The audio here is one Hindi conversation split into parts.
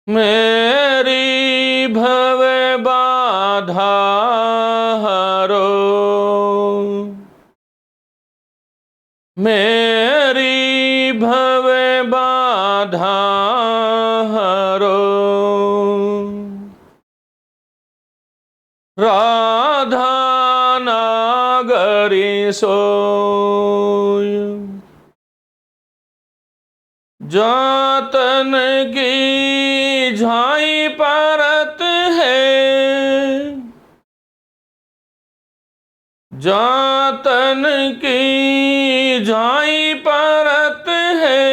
मेरी भव बाधा हरो, मेरी भव बाधा हरो, राधा नागरी सोय, जातन की झाई परत है, जातन की झाई परत है,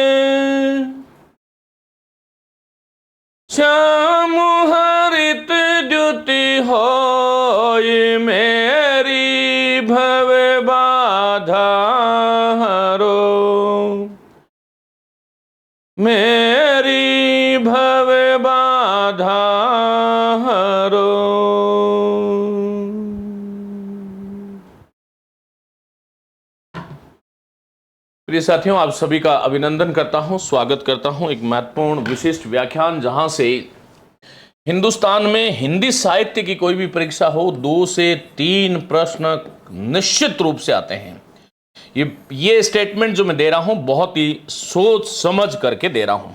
श्याम हरित द्युति होय, मेरी भव बाधा हरो, मेरी भव बाधा हरो। प्रिय साथियों, आप सभी का अभिनंदन करता हूं, स्वागत करता हूं एक महत्वपूर्ण विशिष्ट व्याख्यान जहां से हिंदुस्तान में हिंदी साहित्य की कोई भी परीक्षा हो 2 से 3 प्रश्न निश्चित रूप से आते हैं। ये स्टेटमेंट जो मैं दे रहा हूं बहुत ही सोच समझ करके दे रहा हूं।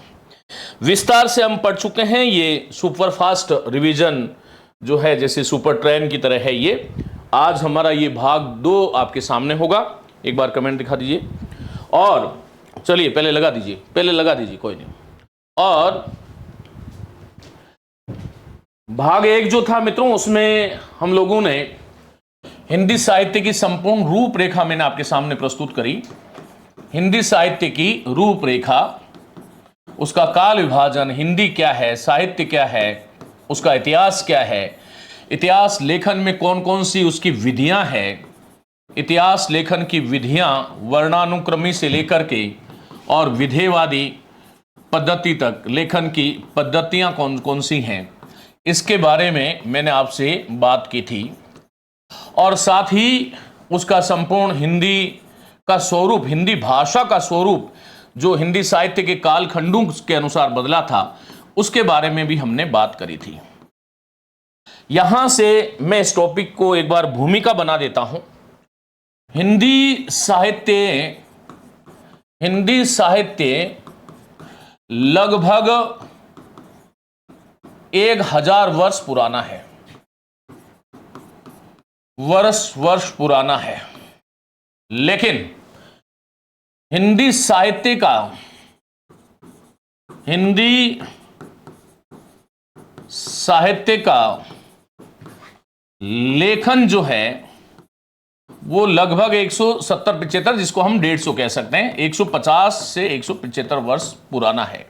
विस्तार से हम पढ़ चुके हैं। ये सुपरफास्ट रिवीजन जो है जैसे सुपर ट्रेन की तरह है। ये आज हमारा ये भाग 2 आपके सामने होगा। एक बार कमेंट दिखा दीजिए और चलिए पहले लगा दीजिए, कोई नहीं। और भाग 1 जो था मित्रों, उसमें हम लोगों ने हिंदी साहित्य की संपूर्ण रूपरेखा मैंने आपके सामने प्रस्तुत करी। हिंदी साहित्य की रूपरेखा, उसका काल विभाजन, हिंदी क्या है, साहित्य क्या है, उसका इतिहास क्या है, इतिहास लेखन में कौन कौन सी उसकी विधियां हैं, इतिहास लेखन की विधियां वर्णानुक्रमी से लेकर के और विधेयवादी पद्धति तक लेखन की पद्धतियां कौन कौन सी हैं, इसके बारे में मैंने आपसे बात की थी। और साथ ही उसका संपूर्ण हिंदी का स्वरूप, हिंदी भाषा का स्वरूप जो हिंदी साहित्य के कालखंडों के अनुसार बदला था, उसके बारे में भी हमने बात करी थी। यहां से मैं इस टॉपिक को एक बार भूमिका बना देता हूं। हिंदी साहित्य लगभग 1000 वर्ष पुराना है, वर्ष पुराना है। लेकिन हिंदी साहित्य का लेखन जो है वो लगभग 170-75, जिसको हम 150 कह सकते हैं, 150 से 175 वर्ष पुराना है।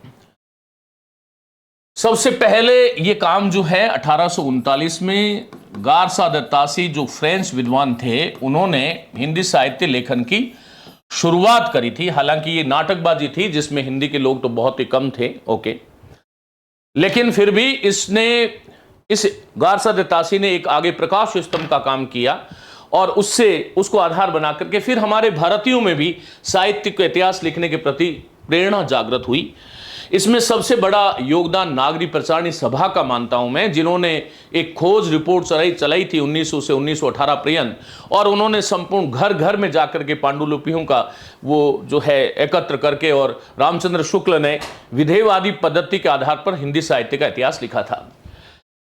सबसे पहले ये काम जो है 1839 में गारसा दत्तासी जो फ्रेंच विद्वान थे, उन्होंने हिंदी साहित्य लेखन की शुरुआत करी थी। हालांकि ये नाटकबाजी थी जिसमें हिंदी के लोग तो बहुत ही कम थे, ओके, लेकिन फिर भी इस गारसा दत्तासी ने एक आगे प्रकाश स्तंभ का काम किया और उसको आधार बना करके फिर हमारे भारतीयों में भी साहित्य को इतिहास लिखने के प्रति प्रेरणा जागृत हुई। इसमें सबसे बड़ा योगदान नागरी प्रचारणी सभा का मानता हूं मैं, जिन्होंने एक खोज रिपोर्ट चलाई थी 1900 से 1918 पर्यंत, और उन्होंने संपूर्ण घर घर में जाकर के पांडुलिपियों का वो जो है एकत्र करके, और रामचंद्र शुक्ल ने विधेयवादी पद्धति के आधार पर हिंदी साहित्य का इतिहास लिखा था।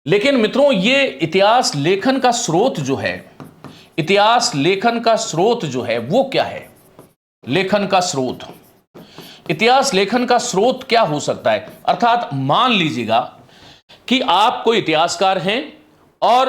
लेकिन मित्रों, ये इतिहास लेखन का स्रोत जो है वो क्या है? लेखन का स्रोत, इतिहास लेखन का स्रोत क्या हो सकता है? अर्थात मान लीजिएगा कि आप कोई इतिहासकार हैं और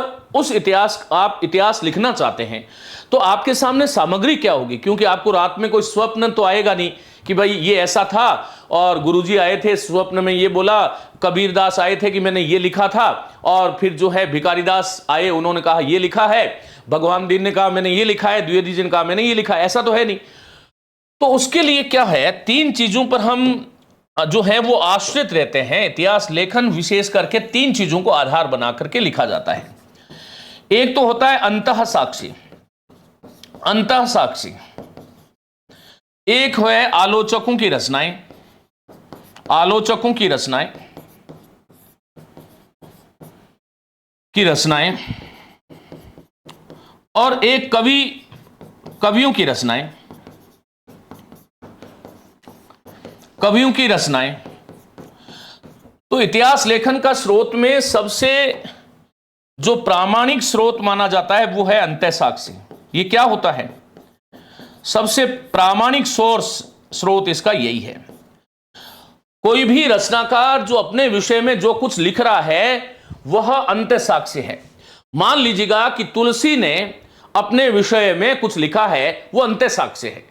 आप इतिहास लिखना चाहते हैं, तो आपके सामने सामग्री क्या होगी? क्योंकि आपको रात में कोई स्वप्न तो आएगा नहीं कि भाई ये ऐसा था और गुरुजी आए थे स्वप्न में ये बोला, कबीरदास आए थे कि मैंने ये लिखा था, और फिर जो है भिखारीदास आए, उन्होंने कहा ये लिखा है, भगवान दीन ने कहा मैंने ये लिखा है, द्विवेदी जी ने कहा मैंने ये लिखा है। ऐसा तो है नहीं। तो उसके लिए क्या है, 3 चीजों पर हम जो है वो आश्रित रहते हैं। इतिहास लेखन विशेष करके 3 चीजों को आधार बना करके लिखा जाता है। एक तो होता है अंतः साक्षी, अंतः साक्षी। एक है आलोचकों की रचनाएं, आलोचकों की रचनाएं, और एक कवियों की रचनाएं, कवियों की रचनाएं। तो इतिहास लेखन का स्रोत में सबसे जो प्रामाणिक स्रोत माना जाता है वो है अंतः साक्षी। ये क्या होता है? सबसे प्रामाणिक स्रोत इसका यही है। कोई भी रचनाकार जो अपने विषय में जो कुछ लिख रहा है वह अंतः साक्षी है। मान लीजिएगा कि तुलसी ने अपने विषय में कुछ लिखा है, वो अंतः साक्षी है।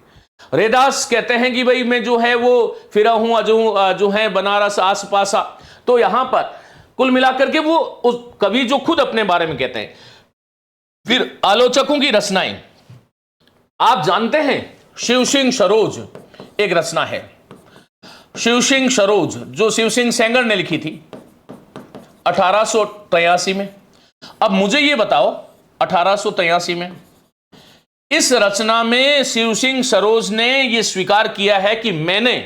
रैदास कहते हैं कि भाई मैं जो है वो फिरा हूं जो है बनारस आस पासा। तो यहां पर कुल मिलाकर के वो उस कवि जो खुद अपने बारे में कहते हैं। फिर आलोचकों की रचनाएं, आप जानते हैं शिव सिंह सरोज एक रचना है, शिव सिंह सरोज जो शिव सिंह सेंगर ने लिखी थी 1883 में। अब मुझे ये बताओ 1883 में इस रचना में शिव सिंह सरोज ने यह स्वीकार किया है कि मैंने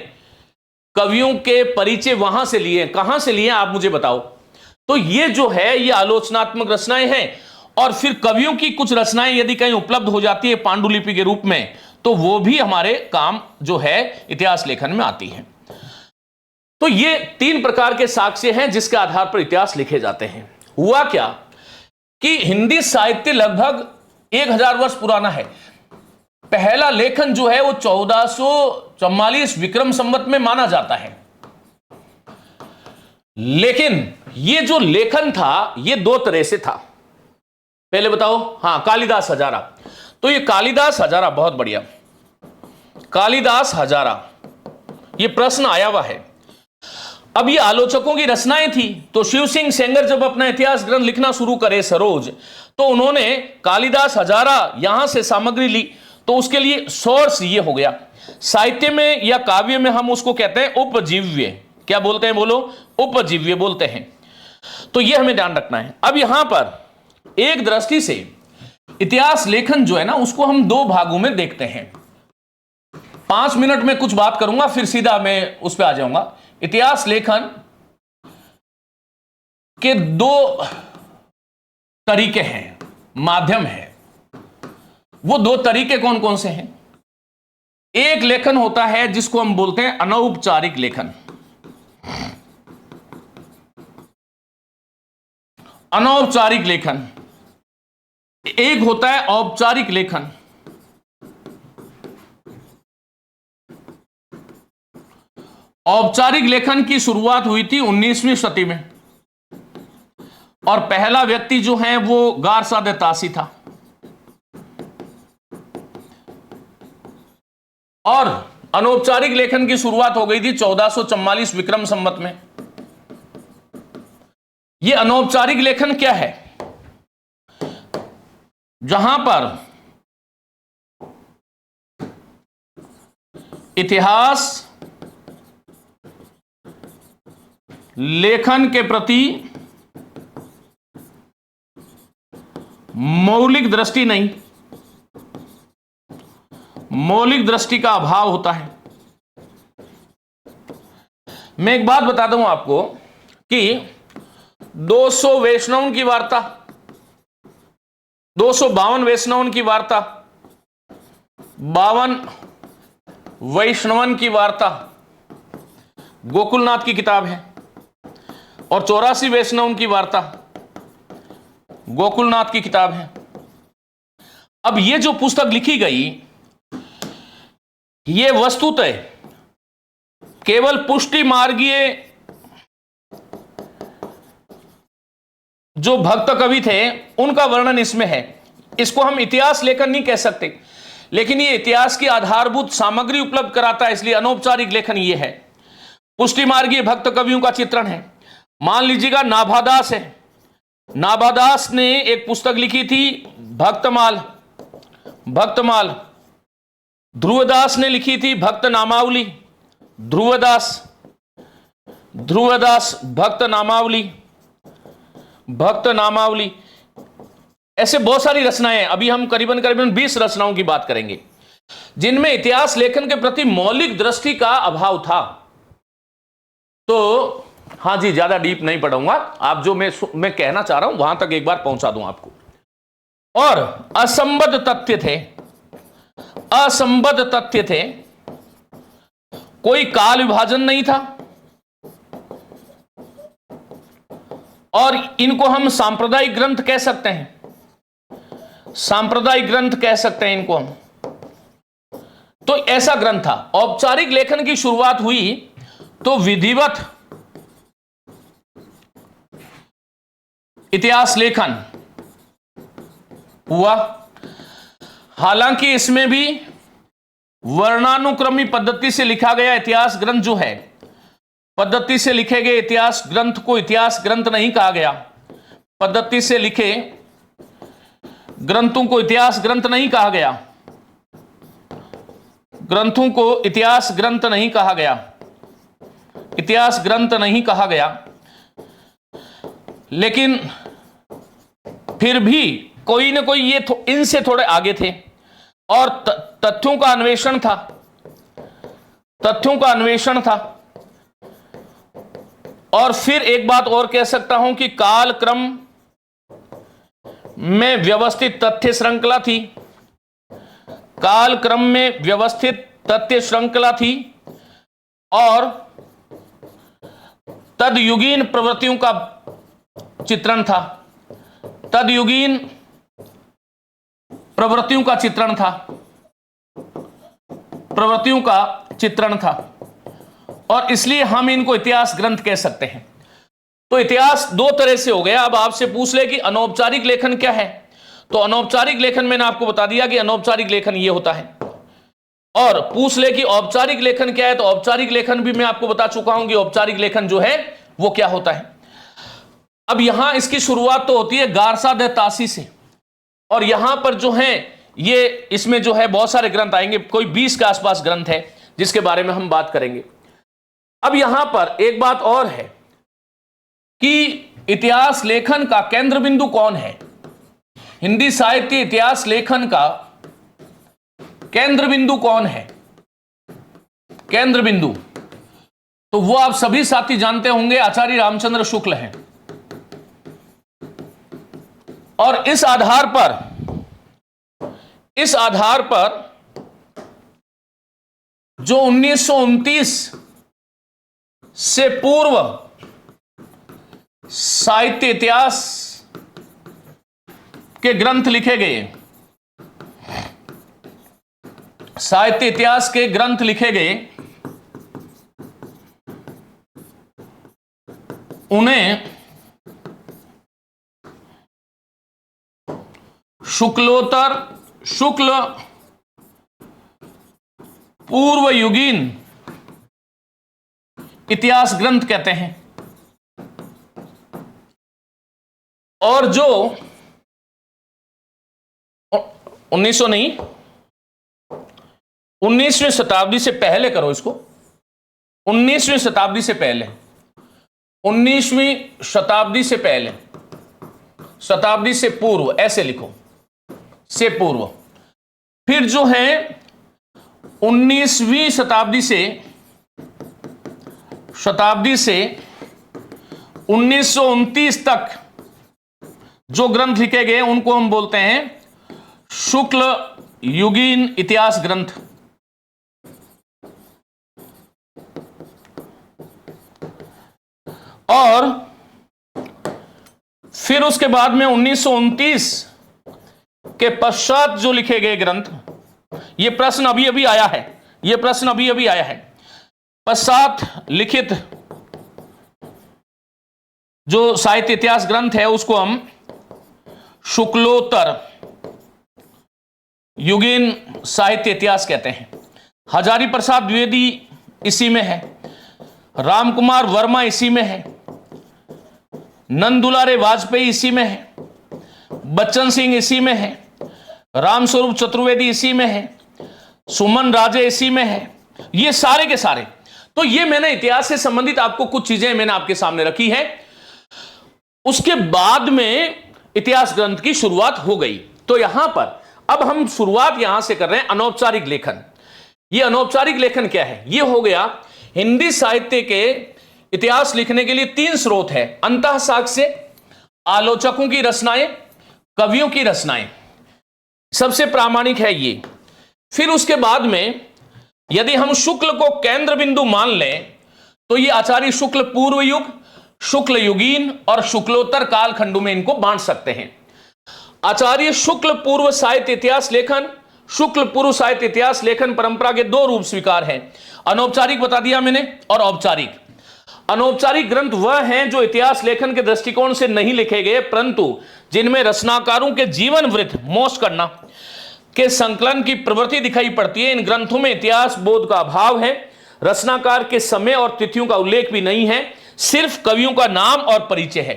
कवियों के परिचय वहां से लिए। कहां से लिए आप मुझे बताओ। तो ये जो है ये आलोचनात्मक रचनाएं हैं। और फिर कवियों की कुछ रचनाएं यदि कहीं उपलब्ध हो जाती है पांडुलिपि के रूप में तो वो भी हमारे काम जो है इतिहास लेखन में आती है। तो ये 3 प्रकार के साक्ष्य हैं जिसके आधार पर इतिहास लिखे जाते हैं। हुआ क्या कि हिंदी साहित्य लगभग 1000 वर्ष पुराना है। पहला लेखन जो है वो 1444 विक्रम संवत में माना जाता है। लेकिन ये जो लेखन था ये 2 तरह से था। पहले बताओ, हां, कालिदास हजारा। तो ये कालिदास हजारा, बहुत बढ़िया, कालिदास हजारा, ये प्रश्न आया हुआ है। अब ये आलोचकों की रचनाएं थी। तो शिव सिंह सेंगर जब अपना इतिहास ग्रंथ लिखना शुरू करे सरोज, तो उन्होंने कालिदास हजारा यहां से सामग्री ली। तो उसके लिए सोर्स ये हो गया। साहित्य में या काव्य में हम उसको कहते हैं उपजीव्य। क्या बोलते हैं? बोलो, उपजीव्य बोलते हैं। तो ये हमें ध्यान रखना है। अब यहां पर एक दृष्टि से इतिहास लेखन जो है ना उसको हम 2 भागों में देखते हैं। 5 मिनट में कुछ बात करूंगा फिर सीधा मैं उस पर आ जाऊंगा। इतिहास लेखन के 2 तरीके हैं, माध्यम है। वो 2 तरीके कौन कौन से हैं? एक लेखन होता है जिसको हम बोलते हैं अनौपचारिक लेखन। अनौपचारिक लेखन। एक होता है औपचारिक लेखन। औपचारिक लेखन की शुरुआत हुई थी 19वीं सदी में और पहला व्यक्ति जो है वो गारसादे तासी था। और अनौपचारिक लेखन की शुरुआत हो गई थी 1444 विक्रम संवत में। यह अनौपचारिक लेखन क्या है? जहां पर इतिहास लेखन के प्रति मौलिक दृष्टि नहीं, मौलिक दृष्टि का अभाव होता है। मैं एक बात बता दूं आपको कि 200 वैष्णवों की वार्ता, 252 वैष्णवों की वार्ता, 52 वैष्णवन की वार्ता गोकुलनाथ की किताब है और 84 वैष्णवों की वार्ता गोकुलनाथ की किताब है। अब ये जो पुस्तक लिखी गई ये वस्तुतः केवल पुष्टि मार्गीय जो भक्त कवि थे उनका वर्णन इसमें है। इसको हम इतिहास लेखन नहीं कह सकते, लेकिन ये इतिहास की आधारभूत सामग्री उपलब्ध कराता है, इसलिए अनौपचारिक लेखन ये है। पुष्टि मार्गीय भक्त कवियों का चित्रण है। मान लीजिएगा नाभादास है, नाभादास ने एक पुस्तक लिखी थी भक्तमाल, भक्तमाल। ध्रुवदास ने लिखी थी भक्त नामावली, ध्रुवदास, ध्रुवदास भक्त नामावली, भक्त नामावली। ऐसे बहुत सारी रचनाएं हैं। अभी हम करीबन करीबन 20 रचनाओं की बात करेंगे जिनमें इतिहास लेखन के प्रति मौलिक दृष्टि का अभाव था। तो हां जी, ज्यादा डीप नहीं पढ़ूंगा, आप जो मैं कहना चाह रहा हूं वहां तक एक बार पहुंचा दूं आपको। और असंबद्ध तथ्य थे, असंबद्ध तथ्य थे, कोई काल विभाजन नहीं था, और इनको हम सांप्रदायिक ग्रंथ कह सकते हैं, सांप्रदायिक ग्रंथ कह सकते हैं इनको हम। तो ऐसा ग्रंथ था। औपचारिक लेखन की शुरुआत हुई तो विधिवत इतिहास लेखन हुआ। हालांकि इसमें भी वर्णानुक्रमी पद्धति से लिखा गया इतिहास ग्रंथ जो है, पद्धति से लिखे गए इतिहास ग्रंथ को इतिहास ग्रंथ नहीं कहा गया। पद्धति से लिखे ग्रंथों को इतिहास ग्रंथ नहीं कहा गया, ग्रंथों को इतिहास ग्रंथ नहीं कहा गया, इतिहास ग्रंथ नहीं कहा गया। लेकिन फिर भी कोई ना कोई ये इनसे थोड़े आगे थे और तथ्यों का अन्वेषण था, तथ्यों का अन्वेषण था। और फिर एक बात और कह सकता हूं कि कालक्रम में व्यवस्थित तथ्य श्रृंखला थी, कालक्रम में व्यवस्थित तथ्य श्रृंखला थी, और तदयुगीन प्रवृत्तियों का चित्रण था, तदयुगीन प्रवृत्तियों का चित्रण था, प्रवृत्तियों का चित्रण था। और इसलिए हम इनको इतिहास ग्रंथ कह सकते हैं। तो इतिहास दो तरह से हो गया। अब आपसे पूछ ले कि अनौपचारिक लेखन क्या है, तो अनौपचारिक लेखन मैंने आपको बता दिया कि अनौपचारिक लेखन ये होता है। और पूछ ले कि औपचारिक लेखन क्या है, तो औपचारिक लेखन भी मैं आपको बता चुका हूं कि औपचारिक लेखन जो है वो क्या होता है। अब यहां इसकी शुरुआत तो होती है गारसा दे तासी से, और यहां पर जो है ये इसमें जो है बहुत सारे ग्रंथ आएंगे, कोई 20 के आसपास ग्रंथ है जिसके बारे में हम बात करेंगे। अब यहां पर एक बात और है कि इतिहास लेखन का केंद्र बिंदु कौन है। हिंदी साहित्य इतिहास लेखन का केंद्र बिंदु कौन है, केंद्र बिंदु, तो वो आप सभी साथी जानते होंगे, आचार्य रामचंद्र शुक्ल हैं। और इस आधार पर जो 1929 से पूर्व साहित्य इतिहास के ग्रंथ लिखे गए, साहित्य इतिहास के ग्रंथ लिखे गए, उन्हें शुक्लोत्तर, शुक्ल पूर्व युगीन इतिहास ग्रंथ कहते हैं। और जो 19वीं शताब्दी से पहले करो इसको, 19वीं शताब्दी से पहले, 19वीं शताब्दी से पहले, शताब्दी से पूर्व ऐसे लिखो, से पूर्व। फिर जो है 19वीं शताब्दी से 1929 तक जो ग्रंथ लिखे गए उनको हम बोलते हैं शुक्ल युगीन इतिहास ग्रंथ। और फिर उसके बाद में 1929 के पश्चात जो लिखे गए ग्रंथ, यह प्रश्न अभी अभी आया है, यह प्रश्न अभी अभी आया है, पश्चात लिखित जो साहित्य इतिहास ग्रंथ है उसको हम शुक्लोत्तर युगीन साहित्य इतिहास कहते हैं। हजारी प्रसाद द्विवेदी इसी में है, रामकुमार वर्मा इसी में है, नंदुलारे वाजपेयी इसी में है, बच्चन सिंह इसी में है, रामस्वरूप चतुर्वेदी इसी में है, सुमन राजे इसी में है, ये सारे के सारे। तो ये मैंने इतिहास से संबंधित आपको कुछ चीजें मैंने आपके सामने रखी है। उसके बाद में इतिहास ग्रंथ की शुरुआत हो गई। तो यहां पर अब हम शुरुआत यहां से कर रहे हैं अनौपचारिक लेखन। यह अनौपचारिक लेखन क्या है? यह हो गया हिंदी साहित्य के इतिहास लिखने के लिए 3 स्रोत है: अंतः साक्ष्य, आलोचकों की रचनाएं, कवियों की रचनाएं। सबसे प्रामाणिक है ये। फिर उसके बाद में यदि हम शुक्ल को केंद्र बिंदु मान लें तो ये आचार्य शुक्ल पूर्व युग, शुक्ल युगीन और शुक्लोत्तर कालखंडों में इनको बांट सकते हैं। आचार्य शुक्ल पूर्व साहित्य इतिहास लेखन, शुक्ल पूर्व साहित्य इतिहास लेखन परंपरा के 2 रूप स्वीकार हैं। अनौपचारिक बता दिया मैंने और औपचारिक। अनौपचारिक ग्रंथ वह हैं जो इतिहास लेखन के दृष्टिकोण से नहीं लिखे गए, परंतु जिनमें रचनाकारों के जीवन वृत्त मोश करना के संकलन की प्रवृत्ति दिखाई पड़ती है। इन ग्रंथों में इतिहास बोध का अभाव है, रचनाकार के समय और तिथियों का उल्लेख भी नहीं है, सिर्फ कवियों का नाम और परिचय है।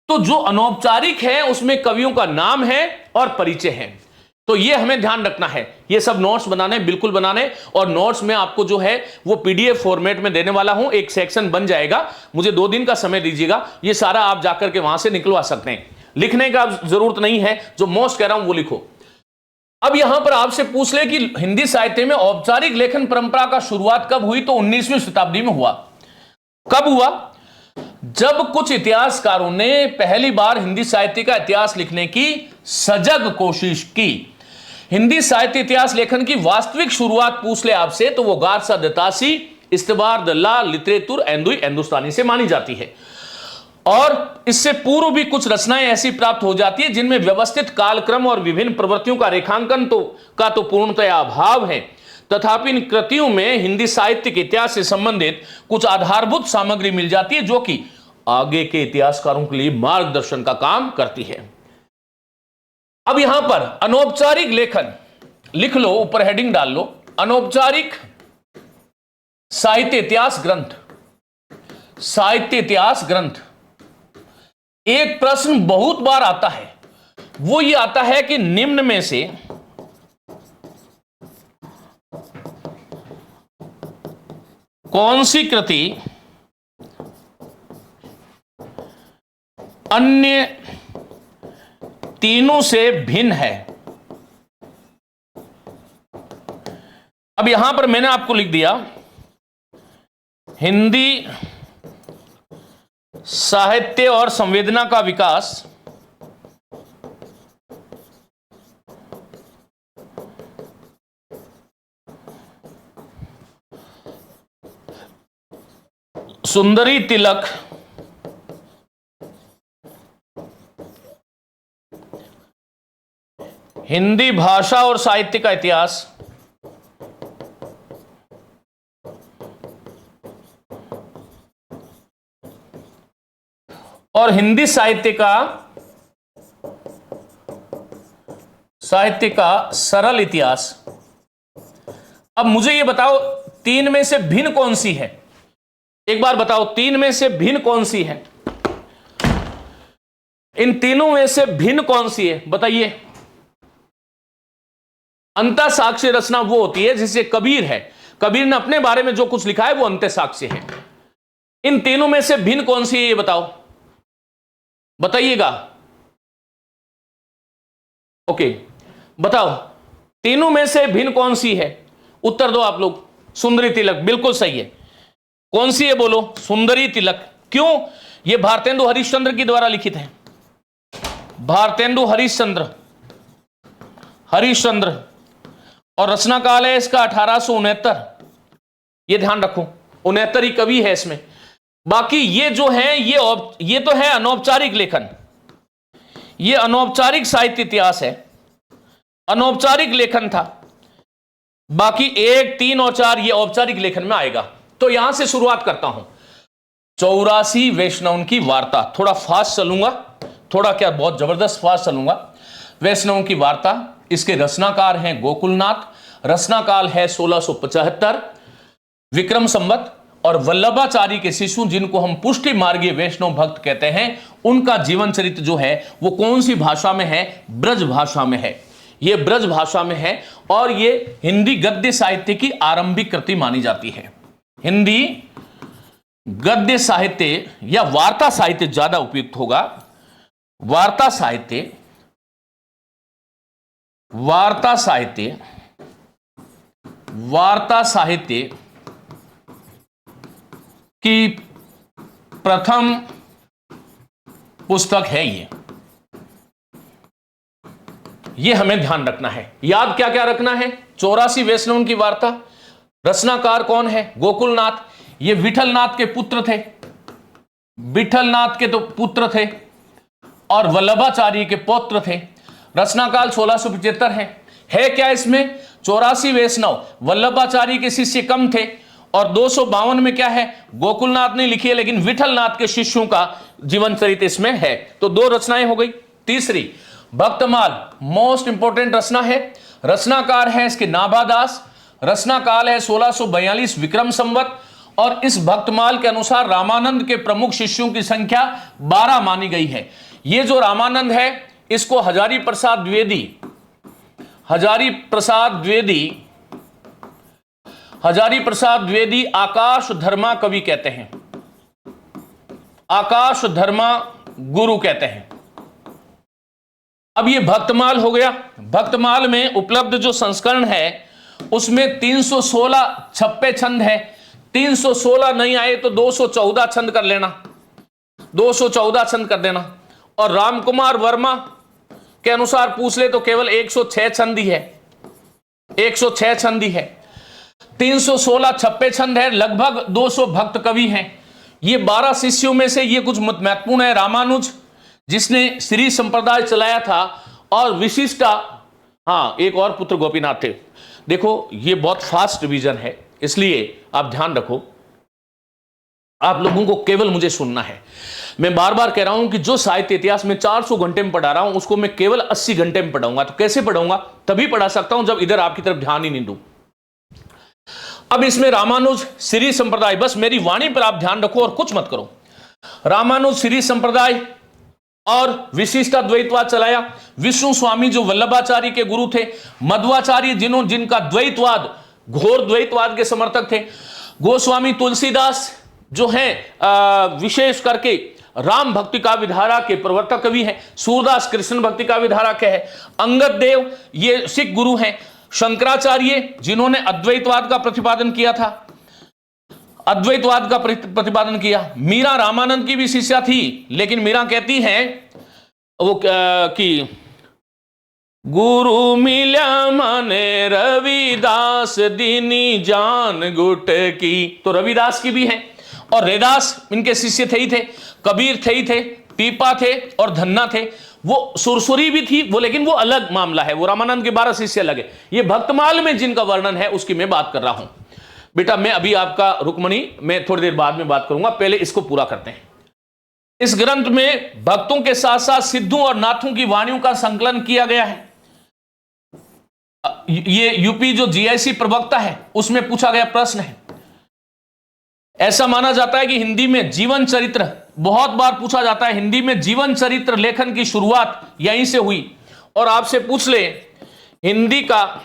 तो जो अनौपचारिक है उसमें कवियों का नाम है और परिचय है। तो ये हमें ध्यान रखना है। ये सब नोट्स बनाने, बिल्कुल बनाने, और नोट्स में आपको जो है वो पीडीएफ फॉर्मेट में देने वाला हूं। एक सेक्शन बन जाएगा, मुझे 2 दिन का समय दीजिएगा। ये सारा आप जाकर के वहां से निकलवा सकते हैं। लिखने का जरूरत नहीं है, जो मोस्ट कह रहा हूं वो लिखो। अब यहां पर आपसे पूछ ले कि हिंदी साहित्य में औपचारिक लेखन परंपरा का शुरुआत कब हुई? तो 19वीं शताब्दी में हुआ। कब हुआ? जब कुछ इतिहासकारों ने पहली बार हिंदी साहित्य का इतिहास लिखने की सजग कोशिश की। हिंदी साहित्य इतिहास लेखन की वास्तविक शुरुआत पूछ ले आपसे तो वो गारसा दत्तासी, इस्तबार दल्ला, लिटरेतुर एंदुई हिंदुस्तानी से मानी जाती है। और इससे पूर्व भी कुछ रचनाएं ऐसी प्राप्त हो जाती है जिनमें व्यवस्थित कालक्रम और विभिन्न प्रवृत्तियों का रेखांकन तो पूर्णतया अभाव है। तथापि इन कृतियों में हिंदी साहित्य के इतिहास से संबंधित कुछ आधारभूत सामग्री मिल जाती है जो कि आगे के इतिहासकारों के लिए मार्गदर्शन का काम करती है। अब यहां पर अनौपचारिक लेखन लिख लो, ऊपर हेडिंग डाल लो, अनौपचारिक साहित्य इतिहास ग्रंथ। साहित्य इतिहास ग्रंथ। एक प्रश्न बहुत बार आता है, वो ये आता है कि निम्न में से कौन सी कृति अन्य तीनों से भिन्न है? अब यहां पर मैंने आपको लिख दिया हिंदी साहित्य और संवेदना का विकास सुंदरी तिलक हिंदी भाषा और साहित्य का इतिहास और हिंदी साहित्य का सरल इतिहास। अब मुझे यह बताओ 3 में से भिन्न कौन सी है? एक बार बताओ 3 में से भिन्न कौन सी है? इन तीनों में से भिन्न कौन सी है बताइए। अंतः साक्ष्य रचना वो होती है जिसे कबीर है, कबीर ने अपने बारे में जो कुछ लिखा है वो अंतः साक्ष्य है। इन तीनों में से भिन्न कौन सी है ये बताओ, बताइएगा। ओके बताओ, तीनों में से भिन्न कौन सी है? उत्तर दो आप लोग। सुंदरी तिलक बिल्कुल सही है। कौन सी है बोलो? सुंदरी तिलक। क्यों? यह भारतेंदु हरिश्चंद्र की द्वारा लिखित है। भारतेंदु हरिश्चंद्र और रचना काल है इसका 1869। ये ध्यान रखो, 69 ही कवि है इसमें। बाकी ये जो है ये तो है अनौपचारिक लेखन, ये अनौपचारिक साहित्य इतिहास है, अनौपचारिक लेखन था। बाकी 1, 3 और 4 ये औपचारिक लेखन में आएगा। तो यहां से शुरुआत करता हूं। 84 वैष्णव की वार्ता। थोड़ा फास्ट चलूंगा, थोड़ा क्या बहुत जबरदस्त फास्ट चलूंगा। वैष्णव की वार्ता, इसके रचनाकार हैं गोकुलनाथ। रचना काल है 1675 विक्रम संवत। और वल्लभाचार्य के शिशु जिनको हम पुष्टि मार्गीय वैष्णव भक्त कहते हैं, उनका जीवन चरित्र जो है वो कौन सी भाषा में है? ब्रज भाषा में है। ये ब्रज भाषा में है और ये हिंदी गद्य साहित्य की आरंभिक कृति मानी जाती है। हिंदी गद्य साहित्य या वार्ता साहित्य ज्यादा उपयुक्त होगा। वार्ता साहित्य, वार्ता साहित्य, वार्ता साहित्य की प्रथम पुस्तक है ये हमें ध्यान रखना है। याद क्या क्या रखना है? 84 वैष्णव की वार्ता। रचनाकार कौन है? गोकुलनाथ। ये विठलनाथ के पुत्र थे, विठलनाथ के तो पुत्र थे और वल्लभाचार्य के पौत्र थे। रचनाकाल 1675 है क्या इसमें? 84 वैष्णव, वल्लभाचार्य के शिष्य कम थे और 252 में क्या है? गोकुलनाथ ने लिखी है, लेकिन विठलनाथ के शिष्यों का जीवन चरित्र इसमें है। तो 2 रचनाएं हो गई। तीसरी भक्तमाल, मोस्ट इंपोर्टेंट रचना है। रचनाकार है इसके नाभादास। रचनाकाल है 1642 विक्रम संवत और इस भक्तमाल के अनुसार रामानंद के प्रमुख शिष्यों की संख्या 12 मानी गई है। ये जो रामानंद है इसको हजारी प्रसाद द्विवेदी, हजारी प्रसाद द्विवेदी आकाश धर्मा कवि कहते हैं, आकाश धर्मा गुरु कहते हैं। अब ये भक्तमाल हो गया। भक्तमाल में उपलब्ध जो संस्करण है उसमें 316 छप्पे छंद है। 316 नहीं आए तो 214 छंद कर लेना, 214 छंद कर देना। और रामकुमार वर्मा के अनुसार पूछ ले तो केवल 106 छंद ही है, 106 छंद ही है। 316 छप्पे छंद है, लगभग 200 भक्त कवि हैं। ये 12 शिष्यों में से ये कुछ महत्वपूर्ण है। रामानुज जिसने श्री संप्रदाय चलाया था, और विशिष्टा, हाँ एक और पुत्र गोपीनाथ थे। देखो ये बहुत फास्ट रिवीजन है, इसलिए आप ध्यान रखो। आप लोगों को केवल मुझे सुनना है। मैं बार बार कह रहा हूं कि जो साहित्य इतिहास में 400 घंटे में पढ़ा रहा हूं उसको मैं केवल 80 घंटे में पढ़ाऊंगा। तो कैसे पढ़ाऊंगा? तभी पढ़ा सकता हूं जब इधर आपकी तरफ ध्यान ही नहीं दूं। अब इसमें रामानुज श्री संप्रदाय, बस मेरी वाणी पर आप ध्यान रखो और कुछ मत करो। रामानुज श्री संप्रदाय और विशिष्टाद्वैतवाद चलाया। विष्णु स्वामी जो वल्लभाचार्य के गुरु थे, मध्वाचार्य जिनका द्वैतवाद, घोर द्वैतवाद के समर्थक थे। गोस्वामी तुलसीदास जो हैं विशेष करके राम भक्ति का विधारा के प्रवर्तक कवि हैं। सूरदास कृष्ण भक्ति का विधारा के हैं। अंगद देव ये सिख गुरु हैं। शंकराचार्य जिन्होंने अद्वैतवाद का प्रतिपादन किया था, अद्वैतवाद का प्रतिपादन किया। मीरा रामानंद की भी शिष्या थी, लेकिन मीरा कहती हैं वो कि गुरु मिल्या माने रविदास दीनी जान गुट की, तो रविदास की भी है। और रैदास इनके शिष्य थे ही थे, कबीर थे ही थे, पीपा थे और धन्ना थे। वो सुरसुरी भी थी वो, लेकिन वो अलग मामला है। वो रामानंद के 12 शिष्य अलग है। ये भक्तमाल में जिनका वर्णन है उसकी मैं बात कर रहा हूं। बेटा मैं अभी आपका रुक्मणी मैं थोड़ी देर बाद में बात करूंगा, पहले इसको पूरा करते हैं। इस ग्रंथ में भक्तों के साथ साथ सिद्धों और नाथों की वाणियों का संकलन किया गया है। ये यूपी जो जीआईसी प्रवक्ता है उसमें पूछा गया प्रश्न है। ऐसा माना जाता है कि हिंदी में जीवन चरित्र, बहुत बार पूछा जाता है, हिंदी में जीवन चरित्र लेखन की शुरुआत यहीं से हुई। और आपसे पूछ ले हिंदी का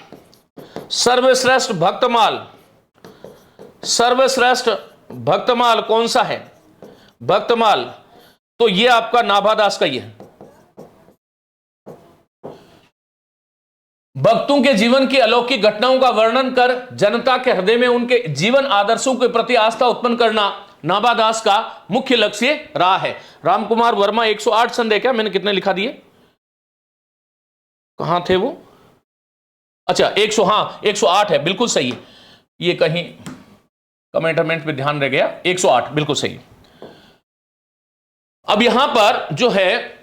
सर्वश्रेष्ठ भक्तमाल कौन सा है? भक्तमाल तो ये आपका नाभादास का ही है। भक्तों के जीवन की अलौकिक घटनाओं का वर्णन कर जनता के हृदय में उनके जीवन आदर्शों के प्रति आस्था उत्पन्न करना नाभादास का मुख्य लक्ष्य रहा है। रामकुमार वर्मा 108 छंद है क्या? मैंने कितने लिखा दिए? कहां थे वो? अच्छा 108 है, बिल्कुल सही है। ये कहीं कमेंटमेंट पे ध्यान रह गया। 108 बिल्कुल सही। अब यहां पर जो है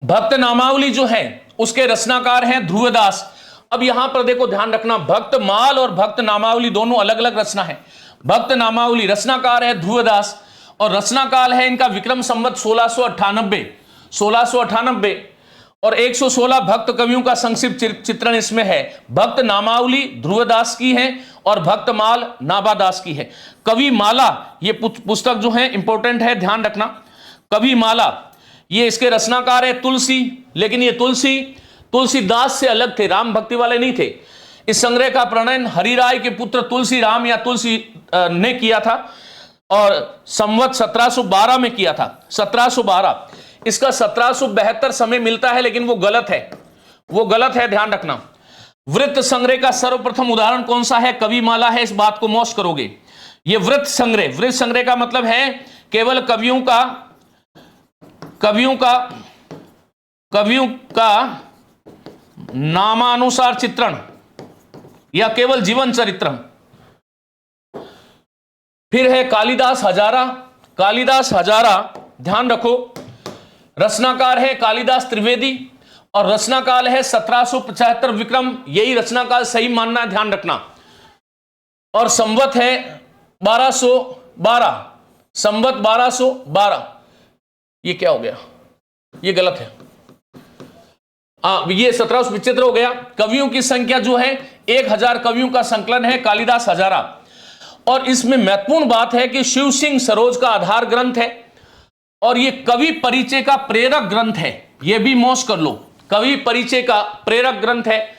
भक्त नामावली जो है उसके रचनाकार हैं ध्रुवदास। अब यहां पर देखो ध्यान रखना, भक्तमाल और भक्त नामावली दोनों अलग अलग रचना है। भक्त नामावली रचनाकार है ध्रुवदास और रचनाकाल है इनका विक्रम संवत 1698 और 116 भक्त कवियों का संक्षिप्त चित्रण इसमें है। भक्त नामावली ध्रुवदास की है और भक्तमाल नाभादास की है। कवि माला ये पुस्तक जो है इंपॉर्टेंट है, ध्यान रखना। कवि माला ये इसके रचनाकार है तुलसी, लेकिन ये तुलसीदास से अलग थे, राम भक्ति वाले नहीं थे। इस संग्रह का प्रणयन हरिराय के पुत्र तुलसी राम या तुलसी ने किया था और संवत 1712 में किया था। 1712 इसका 1772 समय मिलता है, लेकिन वो गलत है, वो गलत है, ध्यान रखना। वृत्त संग्रह का सर्वप्रथम उदाहरण कौन सा है? कविमाला है, इस बात को मौज करोगे। ये वृत्त संग्रह का मतलब है केवल कवियों का नामानुसार चित्रण या केवल जीवन चरित्र। फिर है कालिदास हजारा, ध्यान रखो, रचनाकार है कालिदास त्रिवेदी और रचनाकाल है 1775 विक्रम, यही रचनाकाल सही मानना है, ध्यान रखना। और संवत है 1212, संवत 1212। ये क्या हो गया? ये गलत है, ये 1775 हो गया। कवियों की संख्या जो है 1000 कवियों का संकलन है कालिदास हजारा। और इसमें महत्वपूर्ण बात है कि शिव सिंह सरोज का आधार ग्रंथ है और ये कवि परिचय का प्रेरक ग्रंथ है, ये भी मौज कर लो, कवि परिचय का प्रेरक ग्रंथ है।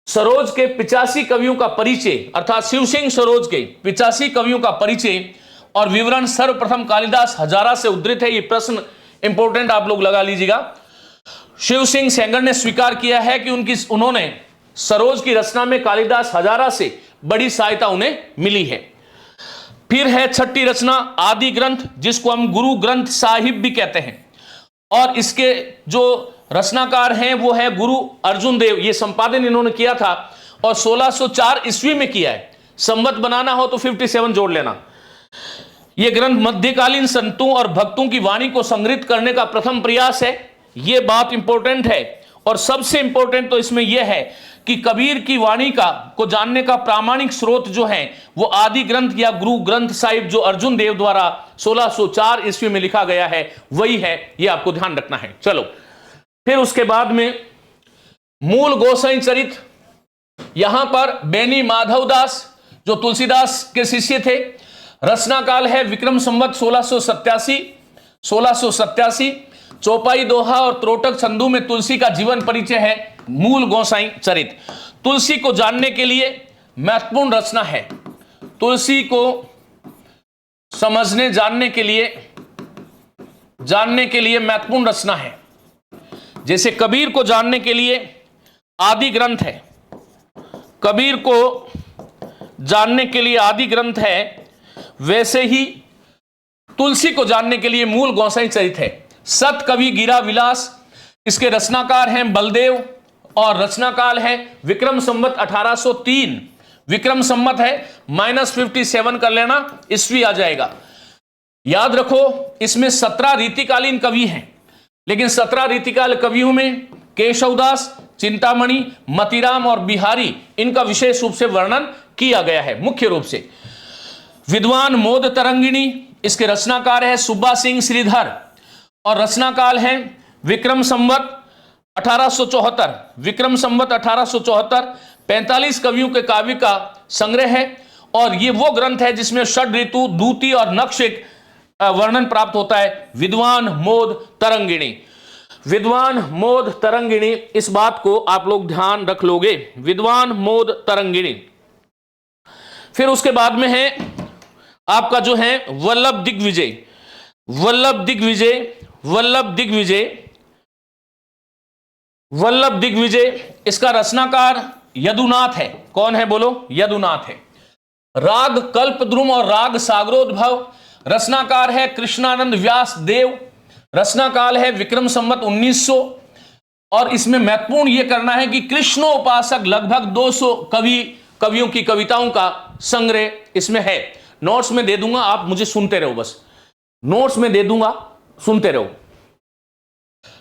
सरोज के 85 कवियों का परिचय, अर्थात शिव सिंह सरोज के 85 कवियों का परिचय और विवरण सर्वप्रथम कालिदास हजारा से उद्धृत है। ये प्रश्न इंपॉर्टेंट आप लोग लगा लीजिएगा। शिव सिंह सेंगर ने स्वीकार किया है कि उन्होंने सरोज की रचना में कालिदास हजारा से बड़ी सहायता उन्हें मिली है। फिर है छठी रचना आदि ग्रंथ, जिसको हम गुरु ग्रंथ साहिब भी कहते हैं, और इसके जो रचनाकार हैं वो है गुरु अर्जुन देव। ये संपादन इन्होंने किया था और 1604 ईस्वी में किया है। संवत बनाना हो तो 57 जोड़ लेना। यह ग्रंथ मध्यकालीन संतों और भक्तों की वाणी को संग्रहित करने का प्रथम प्रयास है, यह बात इंपॉर्टेंट है। और सबसे इंपॉर्टेंट तो इसमें यह है कि कबीर की वाणी को जानने का प्रामाणिक स्रोत जो है वो आदि ग्रंथ या गुरु ग्रंथ साहिब, जो अर्जुन देव द्वारा 1604 ईस्वी में लिखा गया है, वही है, यह आपको ध्यान रखना है। चलो, फिर उसके बाद में मूल गोसाई चरित, यहां पर बेनी माधवदास जो तुलसीदास के शिष्य थे, रचनाकाल है विक्रम संवत 1687। चौपाई दोहा और त्रोटक छंदों में तुलसी का जीवन परिचय है मूल गोसाई चरित। तुलसी को जानने के लिए महत्वपूर्ण रचना है, तुलसी को समझने जानने के लिए महत्वपूर्ण रचना है। जैसे कबीर को जानने के लिए आदि ग्रंथ है, कबीर को जानने के लिए आदि ग्रंथ है, वैसे ही तुलसी को जानने के लिए मूल गोसाई चरित है। सत कवि गिरा विलास, इसके रचनाकार हैं बलदेव और रचनाकाल है विक्रम संवत 1803। विक्रम संवत है -57 कर लेना, ईस्वी आ जाएगा। याद रखो इसमें 17 रीतिकालीन कवि हैं, लेकिन 17 रीतिकाल कवियों में केशवदास, चिंतामणि, मतीराम और बिहारी, इनका विशेष रूप से वर्णन किया गया है मुख्य रूप से। विद्वान मोद तरंगिणी, इसके रचनाकार है सुब्बा सिंह श्रीधर और रचनाकाल है विक्रम संवत 1874। विक्रम संवत 1874 45 कवियों के काव्य का संग्रह है और ये वो ग्रंथ है जिसमें षड ऋतु, दूती और नक्षिक वर्णन प्राप्त होता है। विद्वान मोद तरंगिणी, विद्वान मोद तरंगिणी, इस बात को आप लोग ध्यान रख लोगे, विद्वान मोद तरंगिणी। फिर उसके बाद में है आपका जो है वल्लभ दिग्विजय। वल्लभ दिग्विजय, इसका रचनाकार यदुनाथ है। कौन है बोलो? यदुनाथ है। राग कल्पद्रुम और राग सागरोद्भव, रचनाकार है कृष्णानंद व्यास देव, रचनाकाल है विक्रम संवत 1900। और इसमें महत्वपूर्ण यह करना है कि कृष्णोपासक लगभग 200 कवियों की कविताओं का संग्रह इसमें है। नोट्स में दे दूंगा, आप मुझे सुनते रहो, बस नोट्स में दे दूंगा, सुनते रहो।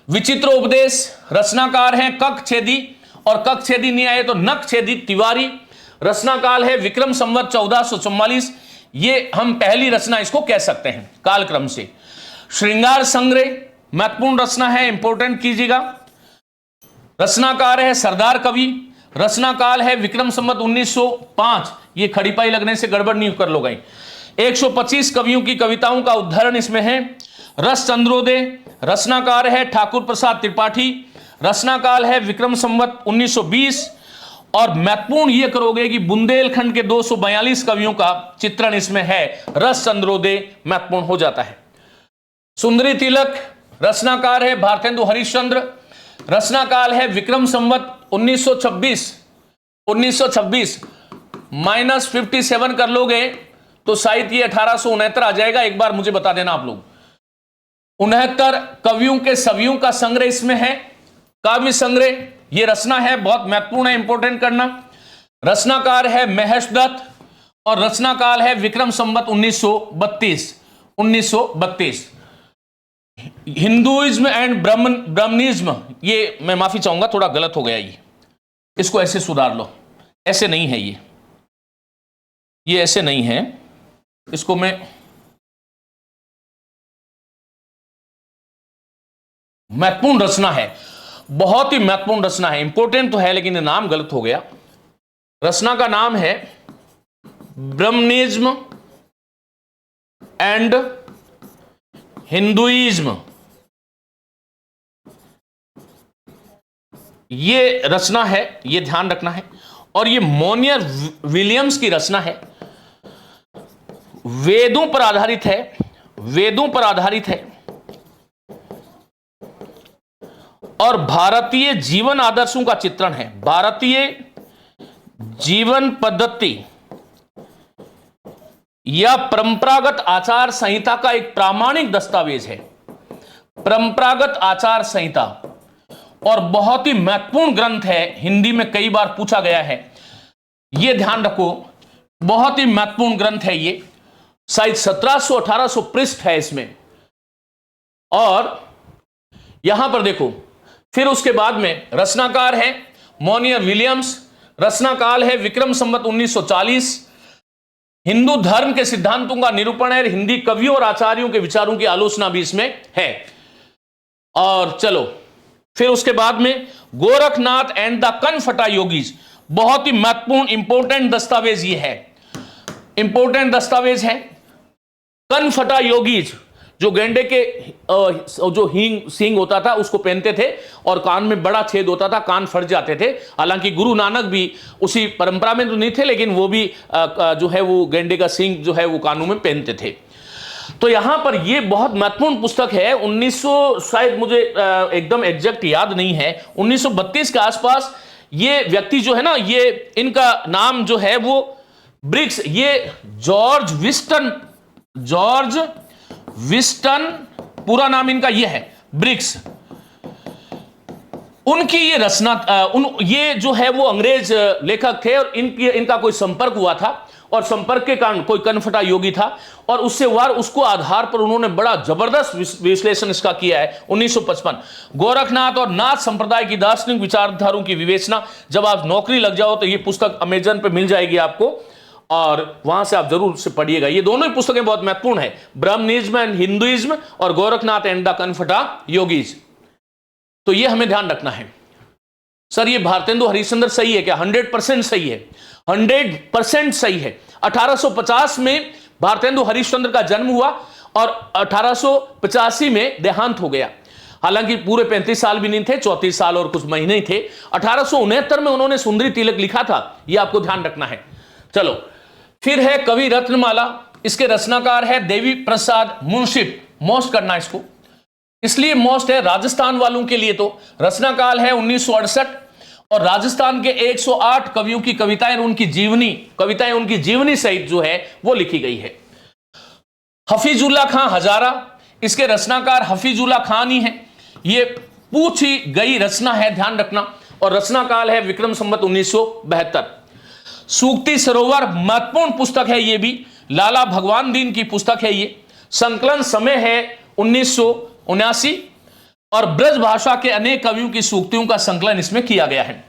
विचित्र उपदेश, रचनाकार है ककछेदी और ककछेदी नहीं आए तो नकछेदी तिवारी, रचनाकाल है विक्रम संवत 1444। ये हम पहली रचना इसको कह सकते हैं कालक्रम से। श्रृंगार संग्रह महत्वपूर्ण रचना है, इंपोर्टेंट कीजिएगा। रचनाकार है सरदार कवि, रचनाकाल है विक्रम संवत 1905। ये खड़ी पाई लगने से गड़बड़ नहीं कर लो गई। 125 कवियों की कविताओं का उदाहरण इसमें है। रस चंद्रोदय, रचनाकार है ठाकुर प्रसाद त्रिपाठी, रचनाकाल है विक्रम संवत 1920। और महत्वपूर्ण यह करोगे कि बुंदेलखंड के 242 कवियों का चित्रण इसमें है। रस चंद्रोदय महत्वपूर्ण हो जाता है। सुंदरी तिलक रचनाकार है भारतेंदु हरिश्चंद्र, रचनाकाल है विक्रम संवत 1926 माइनस 57 कर लोगे तो शायद ये 1869 आ जाएगा। एक बार मुझे बता देना आप लोग। 69 कवियों के सवियों का संग्रह इसमें है, काव्य संग्रह, ये रचना है, बहुत महत्वपूर्ण है, इंपोर्टेंट करना। रचनाकार है महेश दत्त और रचनाकाल है Vikram Samvat 1932। Hinduism and Brahmanism, ये मैं माफी चाहूंगा, थोड़ा गलत हो गया ये, इसको ऐसे सुधार लो, ऐसे नहीं है ये ऐसे नहीं है, इसको मैं महत्वपूर्ण रचना है, बहुत ही महत्वपूर्ण रचना है, इंपोर्टेंट तो है लेकिन ये नाम गलत हो गया। रचना का नाम है ब्राह्मणिज्म एंड हिंदुइज्म। ये रचना है, ये ध्यान रखना है, और ये मोनियर विलियम्स की रचना है, वेदों पर आधारित है और भारतीय जीवन आदर्शों का चित्रण है, भारतीय जीवन पद्धति या परंपरागत आचार संहिता का एक प्रामाणिक दस्तावेज है, परंपरागत आचार संहिता, और बहुत ही महत्वपूर्ण ग्रंथ है, हिंदी में कई बार पूछा गया है, यह ध्यान रखो, बहुत ही महत्वपूर्ण ग्रंथ है ये, शायद 1700-1800 पृष्ठ है इसमें। और यहां पर देखो, फिर उसके बाद में रचनाकार है मोनियर विलियम्स, रचनाकाल है विक्रम संवत 1940, हिंदू धर्म के सिद्धांतों का निरूपण है, हिंदी कवियों और आचार्यों के विचारों की आलोचना भी इसमें है। और चलो फिर उसके बाद में गोरखनाथ एंड द कनफटा योगीज, बहुत ही महत्वपूर्ण इंपोर्टेंट दस्तावेज ये है, इंपोर्टेंट दस्तावेज है। कनफटा योगीज जो गेंडे के जो सींग होता था उसको पहनते थे और कान में बड़ा छेद होता था, कान फट जाते थे। हालांकि गुरु नानक भी उसी परंपरा में तो नहीं थे, लेकिन वो भी जो है वो गेंडे का सींग जो है वो कानों में पहनते थे। तो यहां पर ये बहुत महत्वपूर्ण पुस्तक है, 1900 शायद मुझे एकदम एग्जैक्ट याद नहीं है, 1932 के आसपास ये व्यक्ति जो है ना, ये इनका नाम जो है वो ब्रिक्स, ये जॉर्ज विस्टन पूरा नाम इनका ये है, ब्रिक्स। उनकी ये रचना ये जो है वो अंग्रेज लेखक थे और इनका कोई संपर्क हुआ था और संपर्क के कारण कोई कनफटा योगी था और उससे वार उसको आधार पर उन्होंने बड़ा जबरदस्त विश्लेषण इसका किया है। 1955 गोरखनाथ और नाथ संप्रदाय की दार्शनिक विचारधाराओं की विवेचना, जब आप नौकरी लग जाओ तो ये पुस्तक अमेजन पे मिल जाएगी आपको और वहां से आप जरूर से पढ़िएगा। ये दोनों ही पुस्तकें बहुत महत्वपूर्ण है, ब्राह्मणिज्म एंड हिंदुइज्म और गोरखनाथ एंड द कनफटा योगीज। तो ये हमें ध्यान रखना है। सर ये भारतेंदु हरिश्चंद्र सही है क्या? 100% सही है, 100% सही है। 1850 में भारतेंदु हरिश्चंद्र का जन्म हुआ और 1885 में देहांत हो गया। हालांकि पूरे 35 साल भी नहीं थे, 34 साल और कुछ महीने ही थे। 1869 में उन्होंने सुंदरी तिलक लिखा था, यह आपको ध्यान रखना है। चलो फिर है कवि रत्नमाला, इसके रचनाकार है देवी प्रसाद मुंशिप। मोस्ट करना इसको, इसलिए मोस्ट है राजस्थान वालों के लिए। तो रचनाकाल है 1968 और राजस्थान के 108 कवियों की कविताएं उनकी जीवनी सहित जो है वो लिखी गई है। हफीजुल्ला खां हजारा, इसके रचनाकार हफीजुल्ला खान ही है। ये पूछी गई रचना है, ध्यान रखना, और रचनाकाल है विक्रम संवत 1972। सूक्ति सरोवर महत्वपूर्ण पुस्तक है, ये भी लाला भगवान दीन की पुस्तक है। ये संकलन समय है 1979 और ब्रज भाषा के अनेक कवियों की सूक्तियों का संकलन इसमें किया गया है।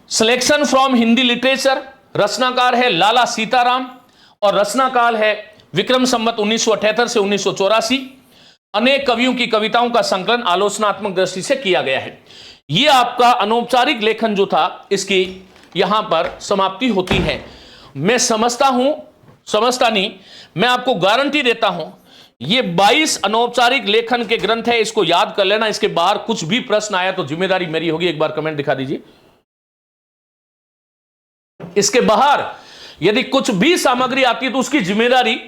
सिलेक्शन फ्रॉम हिंदी लिटरेचर, रचनाकार है लाला सीताराम और रचनाकाल है विक्रम संवत 1978 से 1984। अनेक कवियों की कविताओं का संकलन आलोचनात्मक दृष्टि से किया गया है। यह आपका अनौपचारिक लेखन जो था इसकी यहां पर समाप्ति होती है। मैं समझता नहीं, मैं आपको गारंटी देता हूं ये 22 अनौपचारिक लेखन के ग्रंथ है, इसको याद कर लेना। इसके बाहर कुछ भी प्रश्न आया तो जिम्मेदारी मेरी होगी। एक बार कमेंट दिखा दीजिए। इसके बाहर यदि कुछ भी सामग्री आती है तो उसकी जिम्मेदारी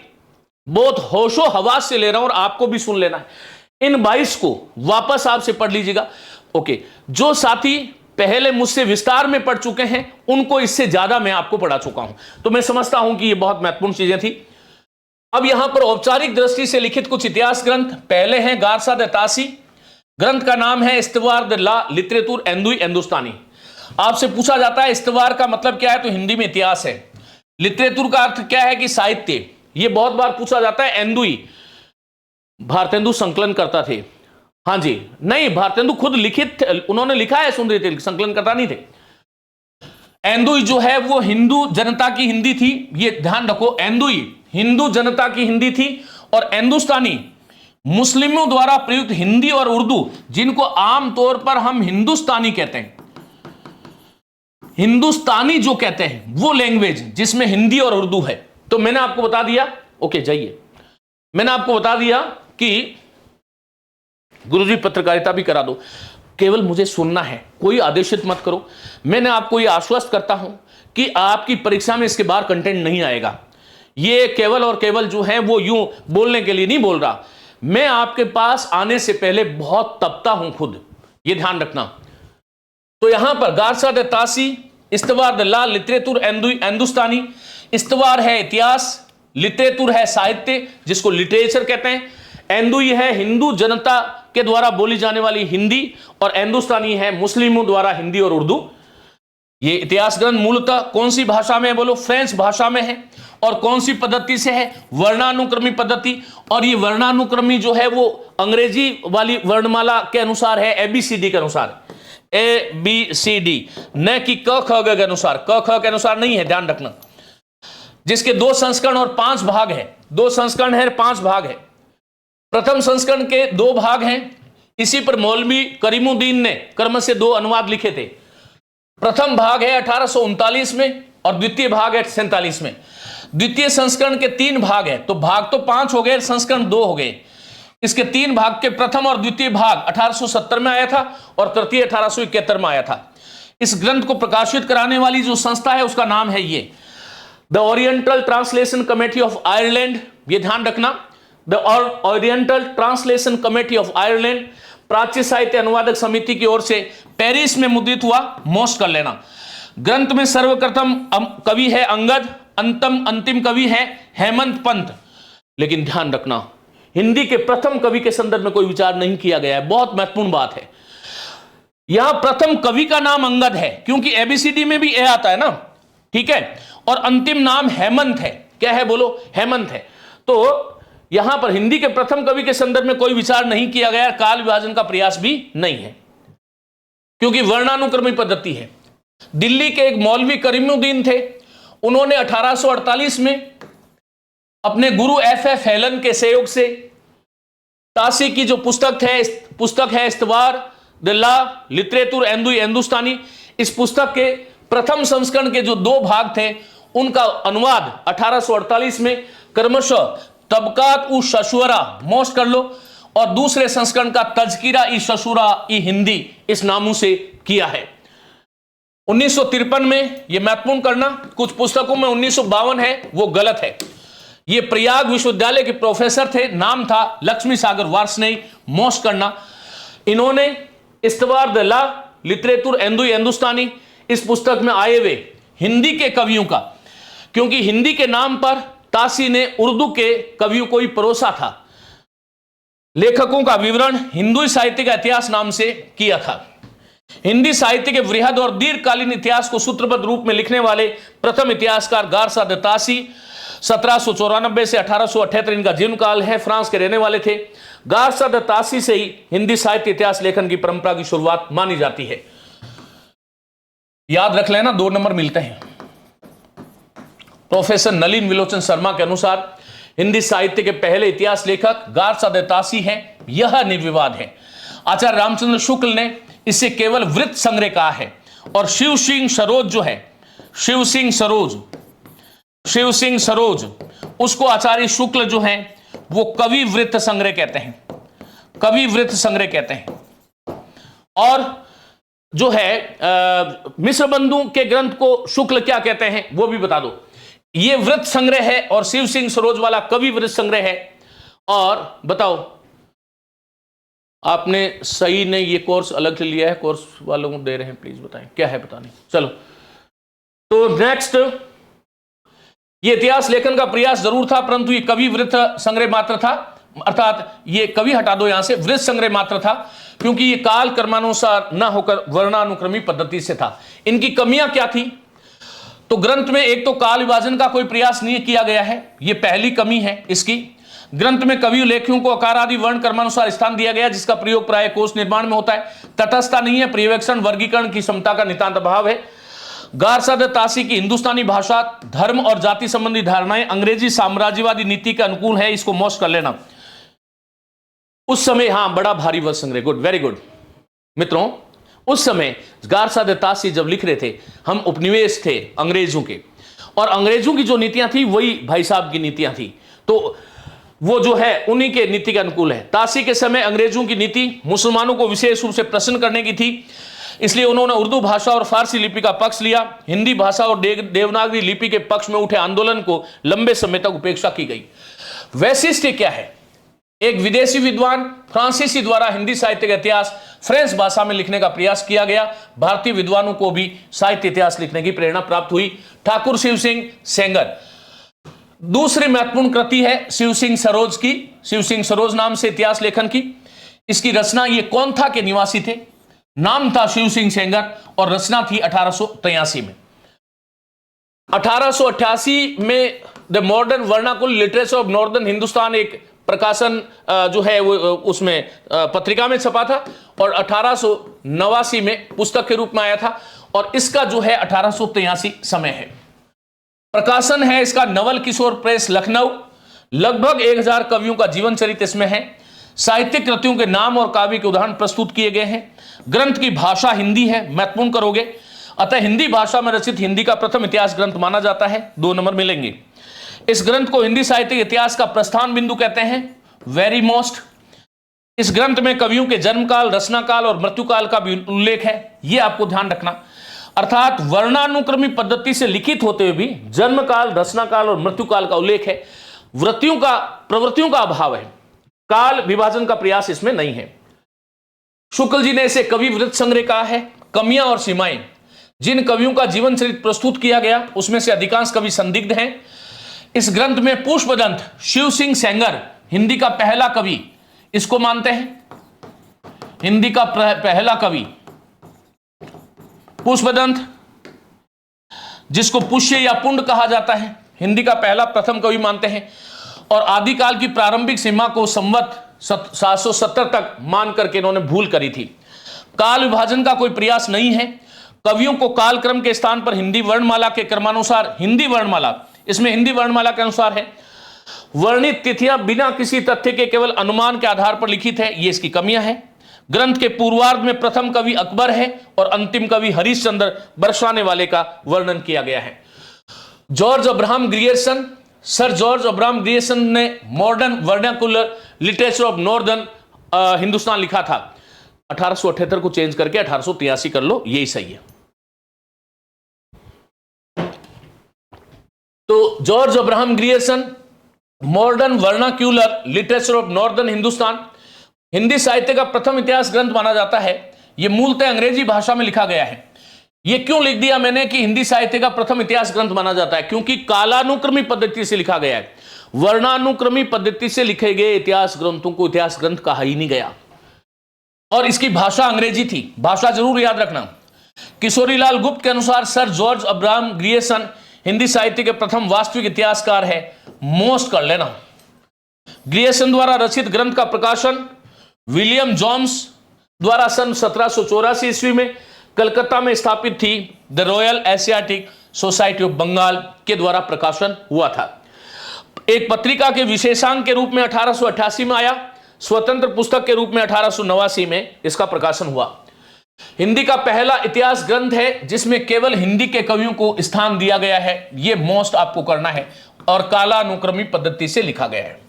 बहुत होशो हवास से ले रहा हूं और आपको भी सुन लेना है। इन 22 को वापस आपसे पढ़ लीजिएगा। ओके, जो साथी पहले मुझसे विस्तार में पढ़ चुके हैं उनको इससे ज्यादा मैं आपको पढ़ा चुका हूं, तो मैं समझता हूं कि ये बहुत महत्वपूर्ण चीजें थी। अब यहां पर औपचारिक दृष्टि से लिखित कुछ इतिहास ग्रंथ पहले हैं गारसा द तासी, ग्रंथ का नाम है इस्तवार द ला लिटरेतुर एंदुई एंदुस्तानी। आपसे पूछा जाता है इस्तवार का मतलब क्या है, तो हिंदी में इतिहास है। लिटरेतुर का अर्थ क्या है कि साहित्य, ये बहुत बार पूछा जाता है। एंदुई, भारतेंदु संकलन करता थे, हां जी, नहीं भारतेंदु खुद लिखित, उन्होंने लिखा है सुंदरी तिलक, संकलन करता नहीं थे। एंदुई जो है वो हिंदू जनता की हिंदी थी, ये ध्यान रखो, एंदुई हिंदू जनता की हिंदी थी, और एंदुस्तानी मुस्लिमों द्वारा प्रयुक्त हिंदी और उर्दू, जिनको आमतौर पर हम हिंदुस्तानी कहते हैं, हिंदुस्तानी जो कहते हैं वो लैंग्वेज जिसमें हिंदी और उर्दू है। तो मैंने आपको बता दिया, ओके जाइए, मैंने आपको बता दिया कि गुरुजी पत्रकारिता भी करा दो, केवल मुझे सुनना है, कोई आदेशित मत करो। मैंने आपको यह आश्वस्त करता हूं कि आपकी परीक्षा में इसके बाहर कंटेंट नहीं आएगा। ये केवल और केवल जो है वो यूं बोलने के लिए नहीं बोल रहा, मैं आपके पास आने से पहले बहुत तपता हूं खुद, ये ध्यान रखना। तो यहां पर गारसा द तासी, इस्तवार द ला लिटरेतुर एंदुई एंदुस्तानी। इस्तवार है इतिहास, लिटरेतुर है साहित्य जिसको लिटरेचर कहते हैं, एंदुई है हिंदू जनता के द्वारा बोली जाने वाली हिंदी, और एंदुस्तानी है मुस्लिमों द्वारा हिंदी और उर्दू। ये इतिहास ग्रंथ मूलतः कौन सी भाषा में है, बोलो, फ्रेंच भाषा में है। और कौन सी पद्धति से है, वर्णानुक्रमी पद्धति। और ये वर्णानुक्रमी जो है वो अंग्रेजी वाली वर्णमाला के अनुसार है, ABCD के अनुसार, ABCD, न कि क ख ग के अनुसार, क ख के अनुसार नहीं है, ध्यान रखना। जिसके 2 संस्करण और 5 भाग है, 2 संस्करण है, 5 भाग है। प्रथम संस्करण के 2 भाग हैं, इसी पर मौलवी करीमुद्दीन ने क्रम से 2 अनुवाद लिखे थे। प्रथम भाग है 1839 में और द्वितीय भाग है 47 में। द्वितीय संस्करण के 3 भाग है, तो भाग तो 5 हो गए, संस्करण 2 हो गए। इसके 3 भाग के प्रथम और द्वितीय भाग 1870 में आया था और तृतीय 1871 में आया था। इस ग्रंथ को प्रकाशित कराने वाली जो संस्था है उसका नाम है ये the oriental translation committee of Ireland, ये ध्यान रखना, the oriental translation committee of Ireland, प्राच्य साहित्य अनुवादक समिति की ओर से पेरिस में मुद्रित हुआ, मोस्ट कर लेना। ग्रंथ में सर्वप्रथम कवि है अंगद, अंतिम कवि है हेमंत पंत। लेकिन ध्यान रखना, हिंदी के प्रथम कवि के संदर्भ में कोई विचार नहीं किया गया है, बहुत महत्वपूर्ण बात है। यहां प्रथम कवि का नाम अंगद है क्योंकि ABCD में भी ए आता है ना, ठीक है, और अंतिम नाम हेमंत है। क्या है, बोलो, हेमंत है। तो यहां पर हिंदी के प्रथम कवि के संदर्भ में कोई विचार नहीं किया गया, काल विभाजन का प्रयास भी नहीं है क्योंकि वर्णानुक्रमी पद्धति है। दिल्ली के एक मौलवी करीमुद्दीन थे, उन्होंने 1848 में अपने गुरु FF हेलन के सहयोग से तासी की जो पुस्तक है इस्तवार द ला लिटरेतुर एंदुई एंदुस्तानी, इस पुस्तक के प्रथम संस्करण के जो 2 भाग थे उनका अनुवाद 1848 में क्रमशः तबकात उ शशुरा, मोस्ट कर लो, और दूसरे संस्करण का तजकिरा ई शशुरा ई हिंदी इस नामों से किया है। 1953 में, यह महत्वपूर्ण करना, कुछ पुस्तकों में 1952 है, वो गलत है। ये प्रयाग विश्वविद्यालय के प्रोफेसर थे, नाम था लक्ष्मी सागर वार्ष्णेय, मोस्ट करना। इन्होंने इस्तवार द ला लिटरेतुर एंदुई एंदुस्तानी, इस पुस्तक में आए हुए हिंदी के कवियों का, क्योंकि हिंदी के नाम पर तासी ने उर्दू के कवियों को ही परोसा था, लेखकों का विवरण हिंदू साहित्य का इतिहास नाम से किया था। हिंदी साहित्य के वृहद और दीर्घकालीन इतिहास को सूत्रबद्ध रूप में लिखने वाले प्रथम इतिहासकार गारसा द तासी 1794 से 1878 इनका जीवन काल है, फ्रांस के रहने वाले थे। गारसा द तासी से ही हिंदी साहित्य इतिहास लेखन की परंपरा की शुरुआत मानी जाती है। याद रख लेना, 2 नंबर मिलते हैं। प्रोफेसर नलिन विलोचन शर्मा के अनुसार हिंदी साहित्य के पहले इतिहास लेखक गारसा द तासी हैं, यह निर्विवाद है। आचार्य रामचंद्र शुक्ल ने इसे केवल वृत्त संग्रह कहा है, और शिव सिंह सरोज जो है, शिव सिंह सरोज, उसको आचार्य शुक्ल जो है वो कवि वृत्त संग्रह कहते हैं, कवि वृत्त संग्रह कहते हैं। और जो है मिश्र बंधु के ग्रंथ को शुक्ल क्या कहते हैं वो भी बता दो। ये वृत्त संग्रह है और शिव सिंह सरोज वाला कवि वृत्त संग्रह है। और बताओ आपने सही ने ये कोर्स अलग से लिया है, कोर्स वालों को दे रहे हैं, प्लीज बताएं क्या है, पता नहीं। चलो तो नेक्स्ट, ये इतिहास लेखन का प्रयास जरूर था, परंतु ये कवि वृत्त संग्रह मात्र था, अर्थात ये कवि हटा दो यहां से, वृत्त संग्रह मात्र था, क्योंकि ये काल कर्मानुसार न होकर वर्णानुक्रमी पद्धति से था। इनकी कमियां क्या थी? तो ग्रंथ में एक तो काल विभाजन का कोई प्रयास नहीं किया गया है, ये पहली कमी है इसकी। ग्रंथ में कवि लेखियों को आकार आदि वर्ण कर्मानुसार स्थान दिया गया, जिसका प्रयोग प्राय कोश निर्माण में होता है। तटस्थता नहीं है, पर्यवेक्षण वर्गीकरण की क्षमता का नितांत अभाव है। गारसाद तासी की हिंदुस्तानी भाषा, धर्म और जाति संबंधी धारणाएं अंग्रेजी साम्राज्यवादी नीति के अनुकूल है, इसको मोस्ट कर लेना। उस समय, हाँ, बड़ा भारी वध संग्रह, गुड, वेरी गुड मित्रों। उस समय गारसाद तासी जब लिख रहे थे, हम उपनिवेश थे अंग्रेजों के, और अंग्रेजों की जो नीतियां थी वही भाई साहब की नीतियां थी, तो वो जो है उन्हीं के नीति के अनुकूल है। तासी के समय अंग्रेजों की नीति मुसलमानों को विशेष रूप से प्रसन्न करने की थी, इसलिए उन्होंने उर्दू भाषा और फारसी लिपि का पक्ष लिया। हिंदी भाषा और देवनागरी लिपि के पक्ष में उठे आंदोलन को लंबे समय तक उपेक्षा की गई। वैशिष्ट्य क्या है? एक विदेशी विद्वान फ्रांसीसी द्वारा हिंदी साहित्य का इतिहास फ्रेंच भाषा में लिखने का प्रयास किया गया। भारतीय विद्वानों को भी साहित्य इतिहास लिखने की प्रेरणा प्राप्त हुई। ठाकुर शिव सिंह सेंगर दूसरी महत्वपूर्ण कृति है शिव सिंह सरोज की, शिव सिंह सरोज नाम से इतिहास लेखन की। इसकी रचना, ये कौंथा के निवासी थे, नाम था शिव सिंह सेंगर, और रचना थी 1883 में। 1888 में the modern vernacular literature of northern Hindustan एक प्रकाशन जो है वो उसमें पत्रिका में छपा था, और 1889 में पुस्तक के रूप में आया था, और इसका जो है 1883 समय है। प्रकाशन है इसका नवल किशोर प्रेस लखनऊ। लगभग 1000 कवियों का जीवन चरित्र इसमें है। साहित्यिक कृतियों के नाम और काव्य के उदाहरण प्रस्तुत किए गए हैं। ग्रंथ की भाषा हिंदी है, महत्वपूर्ण करोगे, अतः हिंदी भाषा में रचित हिंदी का प्रथम इतिहास ग्रंथ माना जाता है। 2 नंबर मिलेंगे। इस ग्रंथ को हिंदी साहित्य इतिहास का प्रस्थान बिंदु कहते हैं, वेरी मोस्ट। इस ग्रंथ में कवियों के जन्मकाल, रचनाकाल और मृत्युकाल का भी उल्लेख है, यह आपको ध्यान रखना। अर्थात वर्णानुक्रमी पद्धति से लिखित होते हुए भी जन्मकाल, रचनाकाल और मृत्युकाल का उल्लेख है। प्रवृत्तियों का अभाव है, काल विभाजन का प्रयास इसमें नहीं है। शुक्ल जी ने इसे कवि वृत्त संग्रह कहा है। कमियां और सीमाएं, जिन कवियों का जीवन चरित्र प्रस्तुत किया गया उसमें से अधिकांश कवि संदिग्ध हैं। इस ग्रंथ में पुष्पदंत शिव सिंह सेंगर हिंदी का पहला कवि, इसको मानते हैं, हिंदी का पहला कवि पुष्पदंत, जिसको पुष्य या पुंड कहा जाता है, हिंदी का पहला प्रथम कवि मानते हैं। और आदिकाल की प्रारंभिक सीमा को संवत 770 तक मान करके इन्होंने भूल करी थी। काल विभाजन का कोई प्रयास नहीं है। कवियों को कालक्रम के स्थान पर हिंदी वर्णमाला के क्रमानुसार, हिंदी वर्णमाला, इसमें हिंदी वर्णमाला के अनुसार है, वर्णित तिथियां बिना किसी तथ्य के केवल अनुमान के आधार पर लिखित है, ये इसकी कमियां हैं। ग्रंथ के पूर्वार्ध में प्रथम कवि अकबर है और अंतिम कवि हरिश्चंद्र बरसाने वाले का वर्णन किया गया है। George Abraham Grierson, sir George Abraham Grierson ने modern vernacular literature of northern Hindustan लिखा था। 1878 को चेंज करके 1883 कर लो, यही सही है। तो George Abraham Grierson, modern vernacular literature of northern Hindustan, Hindi साहित्य का प्रथम इतिहास ग्रंथ माना जाता है। यह मूलतः अंग्रेजी भाषा में लिखा गया है। यह क्यों लिख दिया मैंने कि हिंदी साहित्य का प्रथम इतिहास ग्रंथ माना जाता है? क्योंकि कालानुक्रमी पद्धति से लिखा गया है। वर्णानुक्रमी पद्धति से लिखे गए इतिहास ग्रंथों को इतिहास ग्रंथ कहा ही नहीं गया, और इसकी भाषा अंग्रेजी थी। भाषा जरूर याद रखना। किशोरीलाल गुप्त के अनुसार sir George Abraham Grierson Hindi साहित्य के प्रथम वास्तविक इतिहासकार है, मोस्ट कर लेना। ग्रियर्सन द्वारा रचित ग्रंथ का प्रकाशन विलियम जोन्स द्वारा सन 1784 ईस्वी में कलकत्ता में स्थापित थी the Royal Asiatic Society of Bengal के द्वारा प्रकाशन हुआ था। एक पत्रिका के विशेषांक के रूप में 1888 में आया, स्वतंत्र पुस्तक के रूप में 1889 में इसका प्रकाशन हुआ। हिंदी का पहला इतिहास ग्रंथ है जिसमें केवल हिंदी के कवियों को स्थान दिया गया है, यह मोस्ट आपको करना है, और कालानुक्रमी पद्धति से लिखा गया है।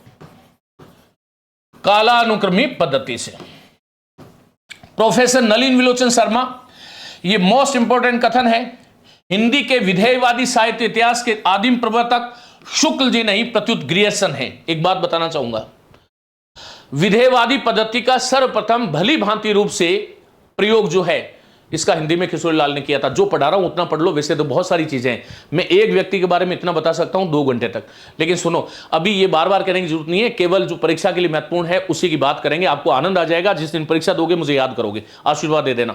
कालानुक्रमी पद्धति से। प्रोफेसर नलिन विलोचन शर्मा, यह मोस्ट इंपॉर्टेंट कथन है, हिंदी के विधेयवादी साहित्य इतिहास के आदिम प्रवर्तक शुक्ल जी नहीं प्रत्युत ग्रियर्सन है। एक बात बताना चाहूंगा, विधेयवादी पद्धति का सर्वप्रथम भली भांति रूप से प्रयोग जो है इसका हिंदी में किशोरीलाल ने किया था। जो पढ़ा रहा हूं उतना पढ़ लो, वैसे तो बहुत सारी चीजें हैं, मैं एक व्यक्ति के बारे में इतना बता सकता हूं 2 घंटे तक। लेकिन सुनो, अभी ये बार बार करने की जरूरत नहीं है, केवल जो परीक्षा के लिए महत्वपूर्ण है उसी की बात करेंगे। आपको आनंद आ जाएगा, जिस दिन परीक्षा दोगे मुझे याद करोगे, आशीर्वाद दे देना।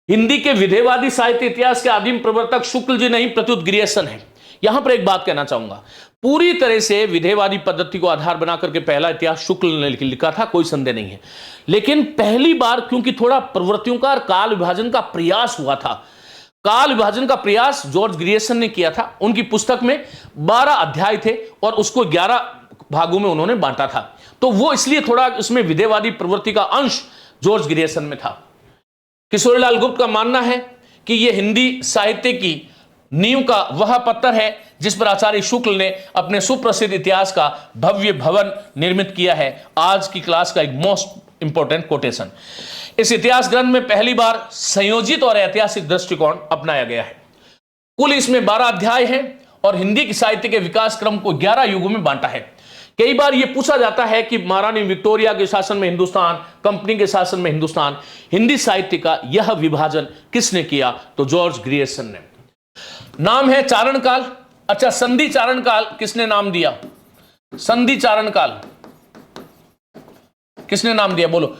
हिंदी के विधेयवादी साहित्य इतिहास के आदिम प्रवर्तक शुक्ल जी नहीं प्रत्युत ग्रियर्सन है। यहां पर एक बात कहना चाहूंगा, पूरी तरह से विधेयवादी पद्धति को आधार बना करके पहला इतिहास शुक्ल ने लिखा था, कोई संदेह नहीं है। लेकिन पहली बार क्योंकि थोड़ा प्रवृत्तियों का और काल विभाजन का प्रयास हुआ था, काल विभाजन का प्रयास जॉर्ज ग्रियर्सन ने किया था। उनकी पुस्तक में 12 अध्याय थे और उसको 11 भागों में उन्होंने बांटा था, तो वो इसलिए थोड़ा इसमें विधेयवादी प्रवृत्ति का अंश जॉर्ज ग्रियर्सन में था। किशोरीलाल गुप्त का मानना है कि यह हिंदी साहित्य की नींव का वह पत्थर है जिस पर आचार्य शुक्ल ने अपने सुप्रसिद्ध इतिहास का भव्य भवन निर्मित किया है। आज की क्लास का एक मोस्ट इंपॉर्टेंट कोटेशन। इस इतिहास ग्रंथ में पहली बार संयोजित और ऐतिहासिक दृष्टिकोण अपनाया गया है। कुल इसमें 12 अध्याय हैं और हिंदी की साहित्य के विकास क्रम को 11 युगों में बांटा है। कई बार यह पूछा जाता है कि महारानी विक्टोरिया के शासन में हिंदुस्तान, कंपनी के शासन में हिंदुस्तान, हिंदी साहित्य का यह विभाजन किसने किया? तो जॉर्ज ग्रियर्सन ने। नाम है चारण काल। अच्छा, संधि चारण काल किसने नाम दिया? संधि चारण काल किसने नाम दिया? बोलो।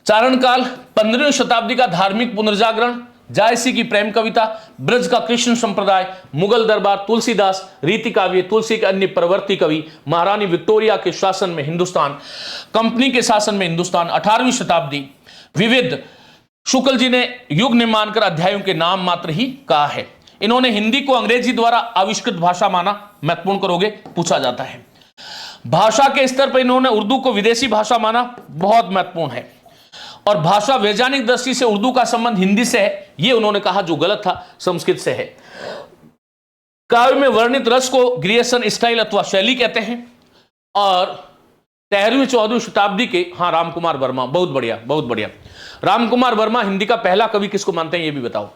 चारण काल 15वीं शताब्दी का धार्मिक पुनर्जागरण, जायसी की प्रेम कविता, ब्रज का कृष्ण संप्रदाय, मुगल दरबार, तुलसीदास, रीति काव्य, तुलसी के अन्य प्रवर्ती कवि, महारानी विक्टोरिया के शासन में हिंदुस्तान, कंपनी के शासन में हिंदुस्तान, 18वीं शताब्दी, विविध। शुक्ल जी ने युग निर्माण कर अध्यायों के नाम मात्र ही कहा है। इन्होंने हिंदी को अंग्रेजी द्वारा आविष्कृत भाषा माना। महत्वपूर्ण करोगे, पूछा जाता है। भाषा के स्तर पर इन्होंने उर्दू को विदेशी भाषा माना, बहुत महत्वपूर्ण है। और भाषा वैज्ञानिक दृष्टि से उर्दू का संबंध हिंदी से है, यह उन्होंने कहा जो गलत था, संस्कृत से है। काव्य में वर्णित रस को ग्रियर्सन स्टाइल अथवा शैली कहते हैं। और 13वीं 14वीं शताब्दी के, हाँ, रामकुमार वर्मा, बहुत बढ़िया बहुत बढ़िया। रामकुमार वर्मा हिंदी का पहला कवि किसको मानते हैं, यह भी बताओ।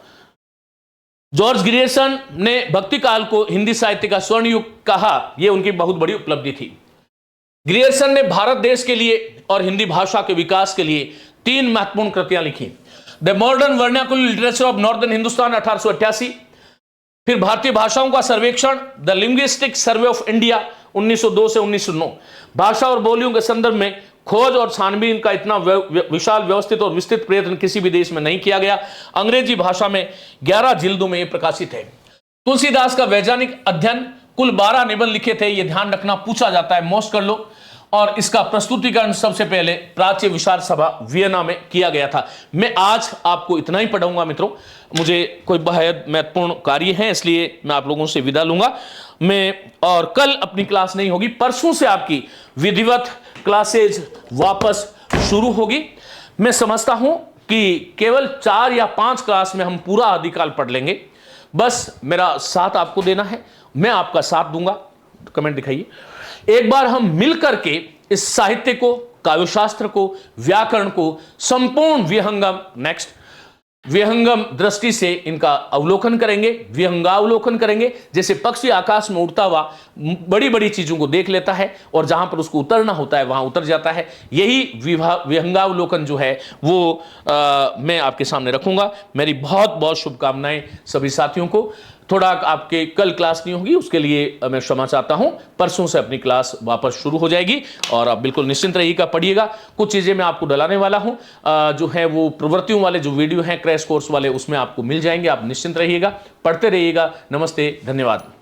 जॉर्ज ग्रियर्सन ने भक्ति काल को हिंदी साहित्य का स्वर्ण युग कहा, यह उनकी बहुत बड़ी उपलब्धि थी। ग्रियर्सन ने भारत देश के लिए और हिंदी भाषा के विकास के लिए 3 महत्वपूर्ण कृतियां लिखी। The modern vernacular literature of northern Hindustan 1888, फिर भारतीय भाषाओं का सर्वेक्षण the linguistic survey of India 1902 से 1909, भाषा और बोलियों के संदर्भ में खोज और छानबीन का इतना विशाल, व्यवस्थित और विस्तृत प्रयत्न किसी भी देश में नहीं किया गया। अंग्रेजी भाषा में 11 जिल्दों में यह प्रकाशित है। तुलसीदास का वैज्ञानिक अध्ययन, कुल 12 निबंध लिखे थे, यह ध्यान रखना, पूछा जाता है, मोस्ट कर लो। और इसका प्रस्तुतिकरण सबसे पहले प्राच्य विचार सभा वियना में किया गया था। मैं आज आपको इतना ही पढ़ाऊंगा मित्रों, मुझे कोई बेहद महत्वपूर्ण कार्य है, इसलिए मैं आप लोगों से विदा लूंगा। और कल अपनी क्लास नहीं होगी, परसों से आपकी विधिवत क्लासेज वापस शुरू होगी। मैं समझता हूं कि केवल 4 या 5 क्लास में हम पूरा आदिकाल पढ़ लेंगे। बस मेरा साथ आपको देना है, मैं आपका साथ दूंगा। कमेंट दिखाइए। एक बार हम मिलकर के इस साहित्य को, काव्यशास्त्र को, व्याकरण को संपूर्ण विहंगम दृष्टि से इनका अवलोकन करेंगे, विहंगावलोकन करेंगे। जैसे पक्षी आकाश में उड़ता हुआ बड़ी बड़ी चीजों को देख लेता है और जहां पर उसको उतरना होता है वहां उतर जाता है, यही विहंगावलोकन जो है वो मैं आपके सामने रखूंगा। मेरी बहुत बहुत शुभकामनाएं सभी साथियों को। थोड़ा आपके कल क्लास नहीं होगी, उसके लिए मैं क्षमा चाहता हूं। परसों से अपनी क्लास वापस शुरू हो जाएगी और आप बिल्कुल निश्चिंत रहिएगा, पढ़िएगा। कुछ चीज़ें मैं आपको डलाने वाला हूं, जो है वो प्रवृत्तियों वाले जो वीडियो हैं क्रैश कोर्स वाले, उसमें आपको मिल जाएंगे। आप निश्चिंत रहिएगा, पढ़ते रहिएगा। नमस्ते, धन्यवाद।